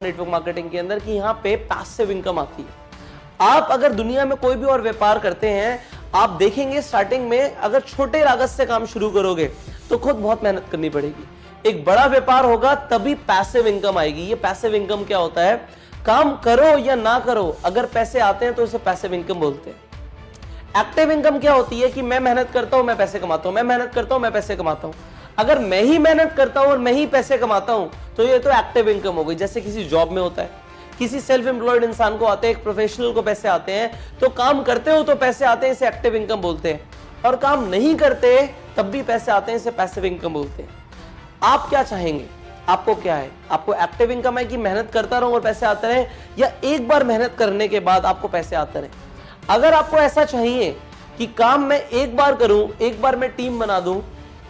Network marketing के अंदर कि यहाँ पे पैसिव इनकम आती है। आप अगर दुनिया में कोई भी और व्यापार करते हैं, आप देखेंगे स्टार्टिंग में अगर छोटे लागत से काम शुरू करोगे तो खुद बहुत मेहनत करनी पड़ेगी। एक बड़ा व्यापार होगा तभी पैसिव इनकम आएगी। ये पैसिव इनकम क्या होता है? काम करो या ना करो, अगर पैसे आते हैं तो उसे पैसिव इनकम बोलते हैं। एक्टिव इनकम क्या होती है कि मैं मेहनत करता हूं, मैं पैसे कमाता हूं, मैं मेहनत करता हूं, मैं पैसे कमाता हूं। अगर मैं ही मेहनत करता हूं और मैं ही पैसे कमाता हूं तो ये तो एक्टिव इनकम हो गई। जैसे किसी जॉब में होता है, किसी सेल्फ एम्प्लॉयड इंसान को आते हैं, एक प्रोफेशनल को पैसे आते हैं, तो काम करते हो तो पैसे आते हैं, इसे एक्टिव इनकम बोलते हैं। और काम नहीं करते तब भी पैसे आते हैं, इसे पैसिव इनकम बोलते हैं। आप क्या चाहेंगे? आपको क्या है? आपको एक्टिव इनकम है कि मेहनत करता रहूं और पैसे आते रहे, या एक बार मेहनत करने के बाद आपको पैसे आते रहे? अगर आपको ऐसा चाहिए कि काम मैं एक बार करूं, एक बार मैं टीम बना दूं,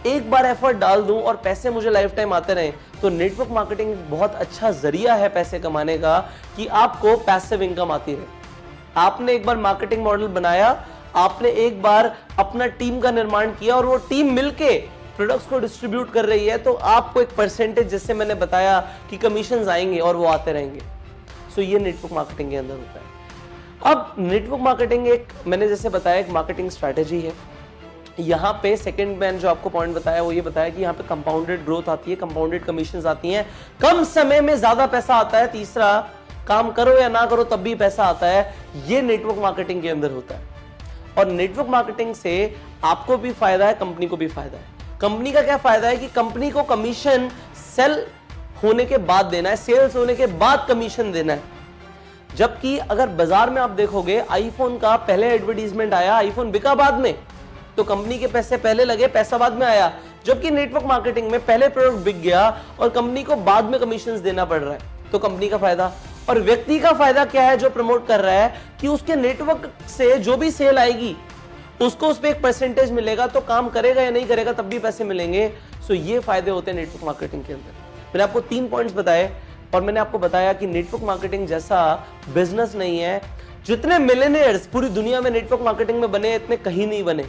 एक बार एफर्ट डाल दूं और पैसे मुझे लाइफ टाइम आते रहे, तो नेटवर्क मार्केटिंग बहुत अच्छा जरिया है पैसे कमाने का कि आपको पैसिव इनकम आती रहे। आपने एक बार मार्केटिंग मॉडल बनाया, आपने एक बार अपना टीम का निर्माण किया और वो टीम मिलके प्रोडक्ट्स को डिस्ट्रीब्यूट कर रही है, तो आपको एक परसेंटेज, जैसे मैंने बताया कि कमीशंस आएंगे और वो आते रहेंगे। सो ये नेटवर्क मार्केटिंग के अंदर होता है। अब नेटवर्क मार्केटिंग एक, मैंने जैसे बताया, एक मार्केटिंग स्ट्रैटेजी है। यहाँ पे सेकंड मैंने जो आपको पॉइंट बताया वो ये बताया कि यहाँ पे कंपाउंडेड ग्रोथ आती है, कंपाउंडेड कमीशंस आती हैं, कम समय में ज्यादा पैसा आता है। तीसरा, काम करो या ना करो तब भी पैसा आता है। ये नेटवर्क मार्केटिंग के अंदर होता है। और नेटवर्क मार्केटिंग से आपको भी फायदा है, कंपनी को भी फायदा है। कंपनी का क्या फायदा है कि कंपनी को कमीशन सेल होने के बाद देना है, सेल्स होने के बाद कमीशन देना है। जबकि अगर बाजार में आप देखोगे, आईफोन का पहले एडवर्टीजमेंट आया, आईफोन बिका बाद में, तो कंपनी के पैसे पहले लगे, पैसा बाद में आया। जबकि नेटवर्क मार्केटिंग में पहले प्रोडक्ट बिक गया और कंपनी को बाद में कमीशंस देना पड़ रहा है, तो कंपनी का फायदा। और व्यक्ति का फायदा क्या है जो प्रमोट कर रहा है कि उसके नेटवर्क से जो भी सेल आएगी उसको उस पर एक परसेंटेज मिलेगा, तो काम करेगा या नहीं करेगा तब भी पैसे मिलेंगे। सो ये फायदे होते हैं नेटवर्क मार्केटिंग के अंदर। मैंने आपको 3 पॉइंट्स बताए और मैंने आपको बताया कि नेटवर्क मार्केटिंग जैसा बिजनेस नहीं है। जितने मिलियनेयर्स पूरी दुनिया में नेटवर्क मार्केटिंग में बने, इतने कहीं नहीं बने।